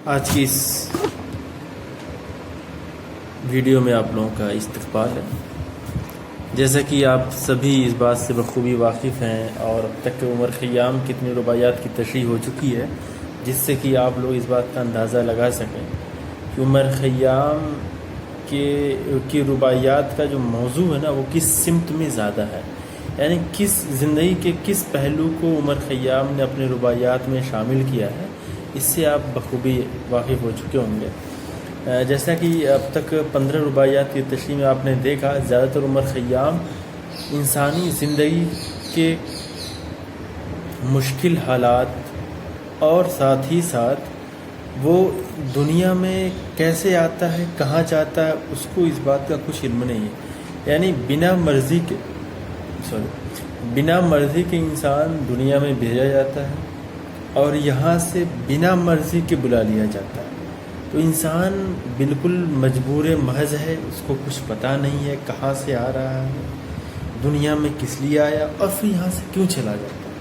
آج کی اس ویڈیو میں آپ لوگوں کا استقبال ہے۔ جیسا کہ آپ سبھی اس بات سے بخوبی واقف ہیں اور اب تک عمر خیام کتنی رباعیات کی تشریح ہو چکی ہے، جس سے کہ آپ لوگ اس بات کا اندازہ لگا سکیں کہ عمر خیام کی رباعیات کا جو موضوع ہے نا وہ کس سمت میں زیادہ ہے، یعنی کس زندگی کے کس پہلو کو عمر خیام نے اپنے رباعیات میں شامل کیا ہے، اس سے آپ بخوبی واقف ہو چکے ہوں گے۔ جیسا کہ اب تک 15 رباعیات کی تشریح میں آپ نے دیکھا، زیادہ تر عمر خیام انسانی زندگی کے مشکل حالات اور ساتھ ہی ساتھ وہ دنیا میں کیسے آتا ہے، کہاں جاتا ہے، اس کو اس بات کا کچھ علم نہیں ہے، یعنی بنا مرضی کے انسان دنیا میں بھیجا جاتا ہے اور یہاں سے بنا مرضی کے بلا لیا جاتا ہے۔ تو انسان بالکل مجبور محض ہے، اس کو کچھ پتہ نہیں ہے کہاں سے آ رہا ہے، دنیا میں کس لیے آیا اور پھر یہاں سے کیوں چلا جاتا ہے،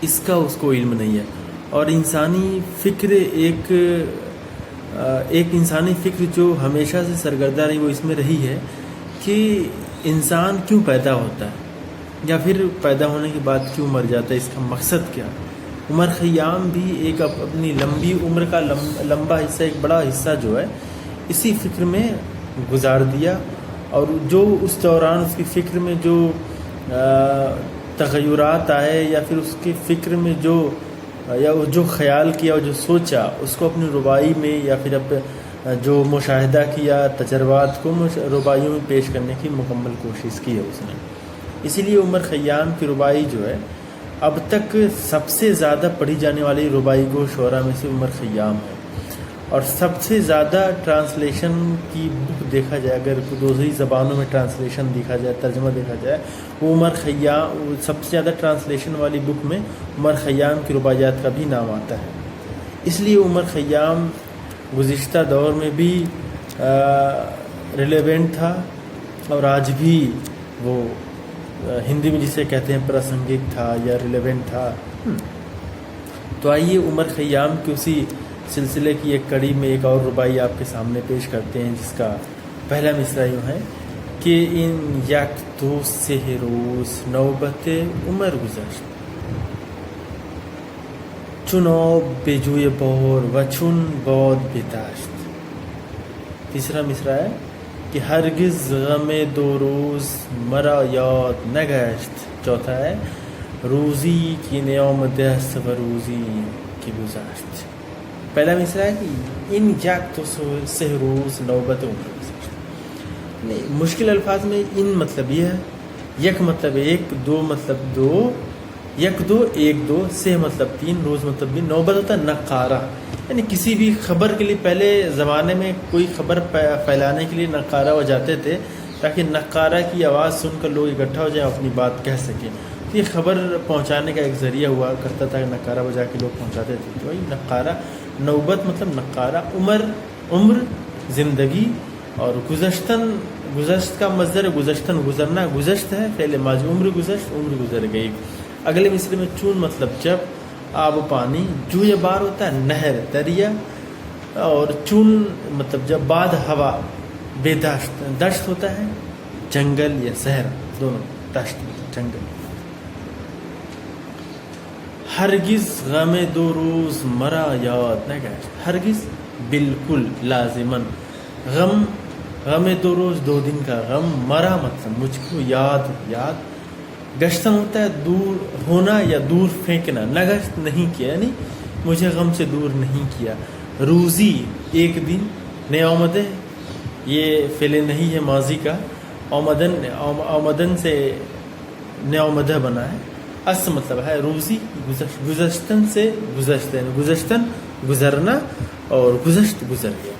اس کا اس کو علم نہیں ہے۔ اور انسانی فکر ایک انسانی فکر جو ہمیشہ سے سرگردہ رہی، وہ اس میں رہی ہے کہ انسان کیوں پیدا ہوتا ہے یا پھر پیدا ہونے کے بعد کیوں مر جاتا ہے، اس کا مقصد کیا۔ عمر خیام بھی ایک اپنی لمبی عمر کا لمبا حصہ، ایک بڑا حصہ جو ہے اسی فکر میں گزار دیا، اور جو اس دوران اس کی فکر میں جو تغیرات آئے یا پھر اس کی فکر میں جو خیال کیا اور جو سوچا، اس کو اپنی رباعی میں یا پھر جو مشاہدہ کیا، تجربات کو رباعیوں میں پیش کرنے کی مکمل کوشش کی ہے اس نے۔ اسی لیے عمر خیام کی رباعی جو ہے اب تک سب سے زیادہ پڑھی جانے والی رباعی گو شعراء میں سے عمر خیام ہے، اور سب سے زیادہ ٹرانسلیشن کی بک دیکھا جائے، اگر دوسری زبانوں میں ٹرانسلیشن دیکھا جائے، ترجمہ دیکھا جائے، وہ عمر خیام سب سے زیادہ ٹرانسلیشن والی بک میں عمر خیام کی رباعیات کا بھی نام آتا ہے۔ اس لیے عمر خیام گزشتہ دور میں بھی ریلیونٹ تھا اور آج بھی وہ ہندی میں جسے کہتے ہیں پراسنگک تھا یا ریلیونٹ تھا۔ تو آئیے عمر خیام کی اسی سلسلے کی ایک کڑی میں ایک اور رباعی آپ کے سامنے پیش کرتے ہیں، جس کا پہلا مصرع یوں ہے کہ ان یک دو سہ روز نوبت عمر گذشت، چون آب به جوی بار و چون باد به دشت۔ تیسرا مصرع ہے کہ ہرگز غم دو روز مرا یاد نگشت۔ چوتھا ہے روزی کی نیامد است و روزی کی گذشت۔ پہلا مصرع ہے کہ ان یک تو سہ روز نوبت عمر گذشت۔ مشکل الفاظ میں ان مطلب یہ ہے، یک مطلب ایک، دو مطلب دو، یک دو ایک دو، سہ مطلب تین، روز مطلب بھی، نوبت ہوتا ہے نقارہ، یعنی کسی بھی خبر کے لیے پہلے زمانے میں کوئی خبر پھیلانے کے لیے نقارہ ہو جاتے تھے، تاکہ نقارہ کی آواز سن کر لوگ اکٹھا ہو جائیں، اپنی بات کہہ سکیں۔ تو یہ خبر پہنچانے کا ایک ذریعہ ہوا کرتا تھا، نقارہ بجا کے لوگ پہنچاتے تھے۔ تو وہی نقارہ، نوبت مطلب نقارہ، عمر زندگی، اور گزشت کا مصدر گزشتن گزرنا، گزشت ہے فعل ماضی، عمر گزشت، عمر گزر گئی۔ اگلے مصرے میں چون مطلب جب، آب پانی، جو یہ بار ہوتا ہے نہر دریا، اور چون مطلب جب، بعد ہوا، بے دشت، دشت ہوتا ہے جنگل یا صحرا، دونوں، دشت جنگل۔ ہرگز غم دو روز مرا یاد نگشت، ہرگز بالکل لازماً، غم دو روز دو دن کا غم، مرا مطلب مجھ کو یاد گشتن ہوتا ہے دور ہونا یا دور پھینکنا، نگشت نہیں کیا یعنی مجھے غم سے دور نہیں کیا۔ روزی ایک دن، نیامدہ یہ فعل نہیں ہے ماضی کا، آمدن سے نیامدہ بنا ہے، اس مطلب ہے روزی، گزشتن سے گزشتن گزرنا، اور گزشت گزر گیا۔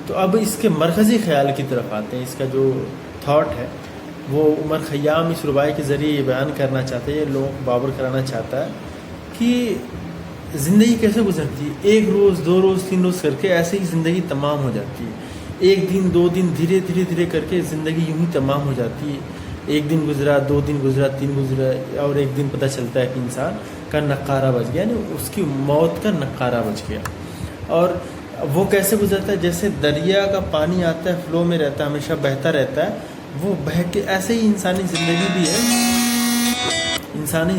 تو اب اس کے مرکزی خیال کی طرف آتے ہیں۔ اس کا جو تھاٹ ہے وہ عمر خیام اس رباعی کے ذریعے یہ بیان کرنا چاہتے ہیں، لوگوں کو باور کرانا چاہتا ہے کہ زندگی کیسے گزرتی ہے، ایک روز، دو روز، تین روز کر کے ایسے ہی زندگی تمام ہو جاتی ہے، ایک دن، دو دن، دھیرے کر کے زندگی یوں ہی تمام ہو جاتی ہے۔ ایک دن گزرا، دو دن گزرا، تین گزرا، اور ایک دن پتہ چلتا ہے کہ انسان کا نقارہ بج گیا، یعنی اس کی موت کا نقارہ بج گیا۔ اور وہ کیسے گزرتا ہے؟ جیسے دریا کا پانی آتا ہے، فلو میں رہتا ہے، ہمیشہ بہتا رہتا ہے، وہ بہہ کے ایسے ہی انسانی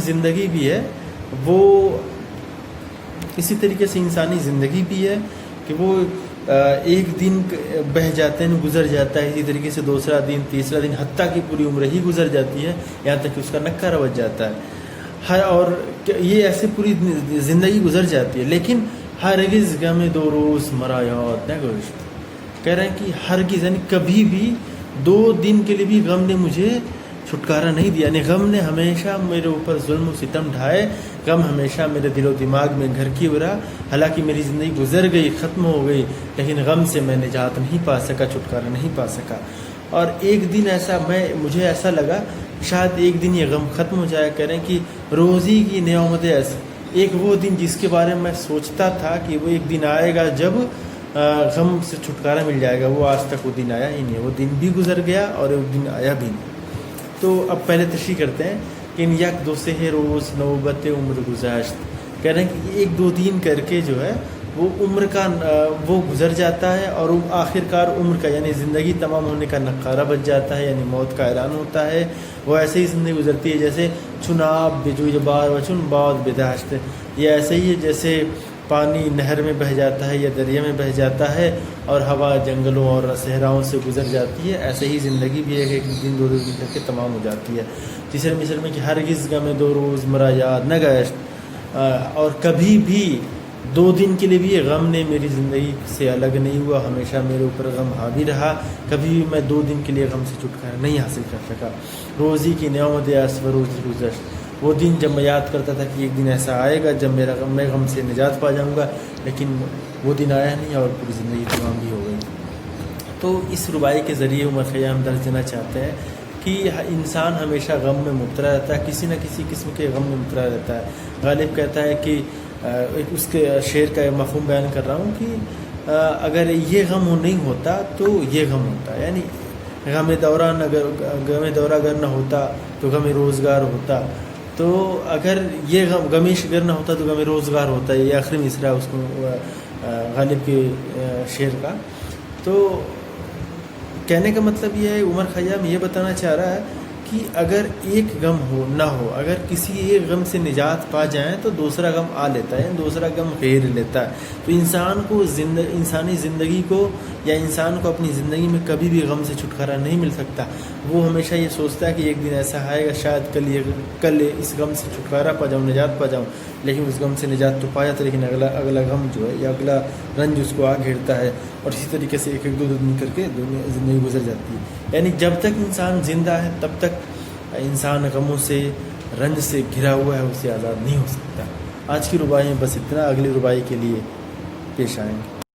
زندگی بھی ہے، وہ اسی طریقے سے انسانی زندگی بھی ہے کہ وہ ایک دن بہہ جاتے ہیں، گزر جاتا ہے، اسی طریقے سے دوسرا دن، تیسرا دن، حتیٰ کہ پوری عمر ہی گزر جاتی ہے، یہاں تک کہ اس کا نقارہ بج جاتا ہے۔ اور یہ ایسے پوری زندگی گزر جاتی ہے، لیکن ہرگز غم دو روز مرا یاد نہ گذشت۔ کہہ رہے ہیں کہ ہرگز، یعنی کبھی بھی 2 دن کے لیے بھی غم نے مجھے چھٹکارا نہیں دیا، یعنی غم نے ہمیشہ میرے اوپر ظلم و ستم ڈھائے، غم ہمیشہ میرے دل و دماغ میں گھر کی رہا۔ حالانکہ میری زندگی گزر گئی، ختم ہو گئی، لیکن غم سے میں نجات نہیں پا سکا، چھٹکارا نہیں پا سکا۔ اور ایک دن ایسا مجھے ایسا لگا شاید ایک دن یہ غم ختم ہو جائے۔ کہہ رہے ہیں کہ روزی کی نعمت ایسے ایک وہ دن جس کے بارے میں سوچتا تھا کہ وہ ایک دن آئے گا جب غم سے چھٹکارا مل جائے گا، وہ آج تک وہ دن آیا ہی نہیں، وہ دن بھی گزر گیا اور وہ دن آیا بھی نہیں۔ تو اب پہلے تشریح کرتے ہیں کہ ان یک دو سہ روز نوبت عمر گزشت۔ کہہ رہے ہیں کہ 1-2 دن کر کے جو ہے وہ عمر کا وہ گزر جاتا ہے، اور آخر کار عمر کا یعنی زندگی تمام ہونے کا نقارہ بج جاتا ہے، یعنی موت کا اعلان ہوتا ہے۔ وہ ایسے ہی زندگی گزرتی ہے جیسے چناب بجوئی بار وچن بعد بداشت، یہ ایسے ہی ہے جیسے پانی نہر میں بہہ جاتا ہے یا دریا میں بہہ جاتا ہے اور ہوا جنگلوں اور صحراؤں سے گزر جاتی ہے، ایسے ہی زندگی بھی ایک دن 2 دن کر کے تمام ہو جاتی ہے۔ تیسرے مصر میں کہ ہرگز غم دو روز مرا یاد نہ گشت، اور کبھی بھی 2 دن کے لیے بھی یہ غم نے میری زندگی سے الگ نہیں ہوا، ہمیشہ میرے اوپر غم حاوی رہا، کبھی بھی میں 2 دن کے لیے غم سے چھٹکارا نہیں حاصل کر سکا۔ روزی کی نعمت اسور روز گزشت، وہ دن جب میں یاد کرتا تھا کہ ایک دن ایسا آئے گا جب میں غم سے نجات پا جاؤں گا، لیکن وہ دن آیا نہیں اور پوری زندگی تمام بھی ہو گئی۔ تو اس ربائی کے ذریعے عمر خیام درج دینا چاہتے ہیں کہ انسان ہمیشہ غم میں مبتلا رہتا ہے، کسی نہ کسی قسم کے غم میں مبتلا رہتا ہے۔ غالب کہتا ہے کہ اس کے شعر کا مفہوم بیان کر رہا ہوں کہ اگر یہ غم نہیں ہوتا تو یہ غم ہوتا، یعنی غم دورہ اگر نہ ہوتا تو غم روزگار ہوتا، تو اگر یہ غم اگر نہ ہوتا تو غم روزگار ہوتا ہے۔ یہ آخری مصرع اس کو غالب کے شعر کا۔ تو کہنے کا مطلب یہ ہے، عمر خیام یہ بتانا چاہ رہا ہے کہ اگر ایک غم نہ ہو، اگر کسی ایک غم سے نجات پا جائیں تو دوسرا غم آ لیتا ہے، دوسرا غم گھیر لیتا ہے۔ تو انسان کو انسانی زندگی کو یا انسان کو اپنی زندگی میں کبھی بھی غم سے چھٹکارا نہیں مل سکتا۔ وہ ہمیشہ یہ سوچتا ہے کہ ایک دن ایسا آئے گا شاید کل اس غم سے چھٹکارا پا جاؤں، نجات پا جاؤں، لیکن اس غم سے نجات تو پایا تھا، لیکن اگلا غم جو ہے یا اگلا رنج اس کو آ گھیرتا ہے، اور اسی طریقے سے ایک 2 دن کر کے زندگی گزر جاتی ہے۔ یعنی جب تک انسان زندہ ہے تب تک انسان غموں سے، رنج سے گھرا ہوا ہے، اسے آزاد نہیں ہو سکتا۔ آج کی ربائی میں بس اتنا، اگلی ربائی کے لیے پیش آئیں گے۔